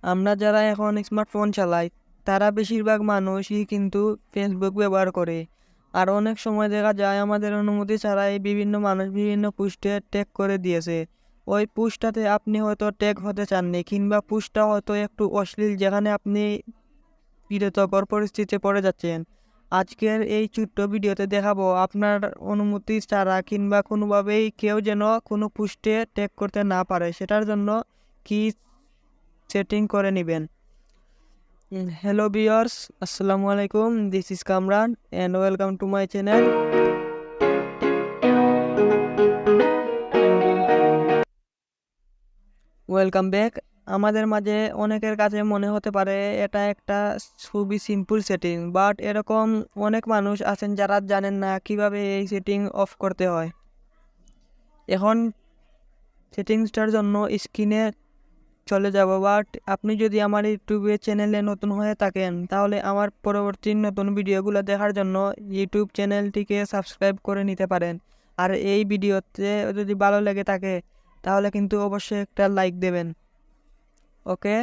আমরা যারা এখন স্মার্টফোন চালাই তারা বেশিরভাগ মানুষই কিন্তু ফেসবুক ব্যবহার করে। আর অনেক সময় দেখা যায় আমাদের অনুমতি ছাড়াই বিভিন্ন মানুষ বিভিন্ন পোস্টে ট্যাগ করে দিয়েছে। ওই পোস্টটাতে আপনি হয়তো ট্যাগ হতে চাননি, কিংবা পোস্টটা হয়তো একটু অশ্লীল, যেখানে আপনি বিরতকর পরিস্থিতিতে পড়ে যাচ্ছেন। আজকের এই ছোট্ট ভিডিওতে দেখাবো আপনার অনুমতি ছাড়া কিংবা কোনোভাবেই কেউ যেন কোনো পোস্টে ট্যাগ করতে না পারে, সেটার জন্য কি সেটিং করে নেবেন। Hello viewers, Assalamu alaikum. This is Kamran and welcome to my channel. Welcome back. আমাদের মাঝে অনেকের কাছে মনে হতে পারে এটা একটা খুবই সিম্পল সেটিং, বাট এরকম অনেক মানুষ আছেন যারা জানেন না কিভাবে এই সেটিং অফ করতে হয়। এখন সেটিংসটার জন্য স্ক্রিনে চলে যাব, বাট আপনি যদি আমার ইউটিউবে চ্যানেলে নতুন হয়ে থাকেন তাহলে আমার পরবর্তী নতুন ভিডিওগুলো দেখার জন্য ইউটিউব চ্যানেলটিকে সাবস্ক্রাইব করে নিতে পারেন। আর এই ভিডিওতে যদি ভালো লেগে থাকে তাহলে কিন্তু অবশ্যই একটা লাইক দেবেন। ওকে,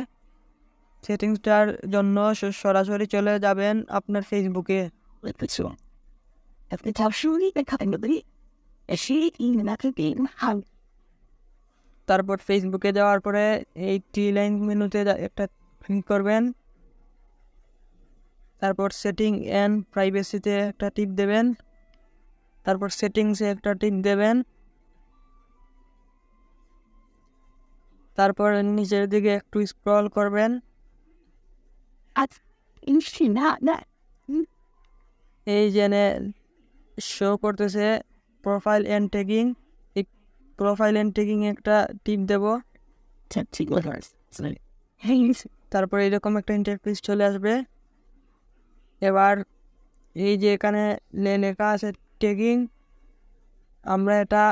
সেটিংসটার জন্য সরাসরি চলে যাবেন আপনার ফেসবুকে। তারপর ফেসবুকে যাওয়ার পরে এই থ্রি লাইন মেনুতে একটা ক্লিক করবেন। তারপর সেটিং অ্যান্ড প্রাইভেসিতে একটা টিপ দেবেন। তারপর সেটিংসে একটা টিপ দেবেন। তারপর নিচের দিকে একটু স্ক্রল করবেন। এই জেনে শো করতেছে প্রোফাইল অ্যান্ড ট্যাগিং। এই প্রোফাইল অ্যান্ড ট্যাগিং একটা টিপ দেব। তারপর এরকম একটা ইন্টারফেস চলে আসবে। এবার এই যে এখানে লেখা আছে ট্যাগিং, আমরা এটা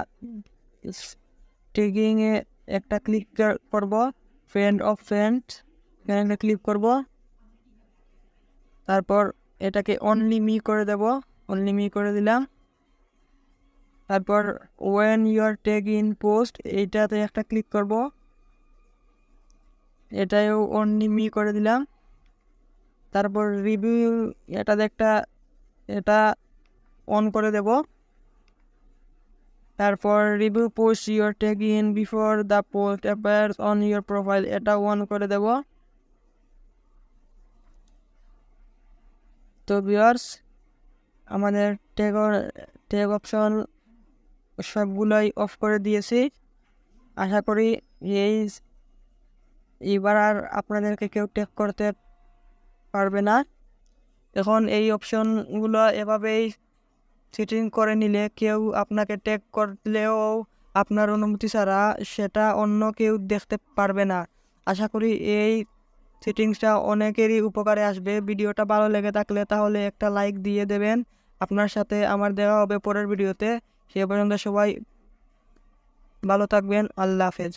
ট্যাগিংয়ে একটা ক্লিক করব। ফ্রেন্ড অফ ফ্রেন্ড এখানে একটা ক্লিক করব। তারপর এটাকে অনলি মি করে দেব। অনলি মি করে দিলাম। তারপর when your tag in post এইটাতে একটা ক্লিক করব। এটাও অনলি মি করে দিলাম। তারপর রিভিউ এটা অন করে দেব। তারপর review post your tag in before the post appears on your profile এটা অন করে দেব। তো ভিউয়ার্স, আমাদের ট্যাগ অপশন সবগুলোই অফ করে দিয়েছি। আশা করি এইবার আর আপনাদেরকে কেউ ট্যাগ করতে পারবে না। এখন এই অপশনগুলো এভাবেই সেটিং করে নিলে কেউ আপনাকে ট্যাগ করলেও আপনার অনুমতি ছাড়া সেটা অন্য কেউ দেখতে পারবে না। আশা করি এই সেটিংসটা অনেকেরই উপকারে আসবে। ভিডিওটা ভালো লেগে থাকলে তাহলে একটা লাইক দিয়ে দেবেন। আপনার সাথে আমার দেখা হবে পরের ভিডিওতে। সে পর্যন্ত সবাই ভালো থাকবেন। আল্লাহ হাফেজ।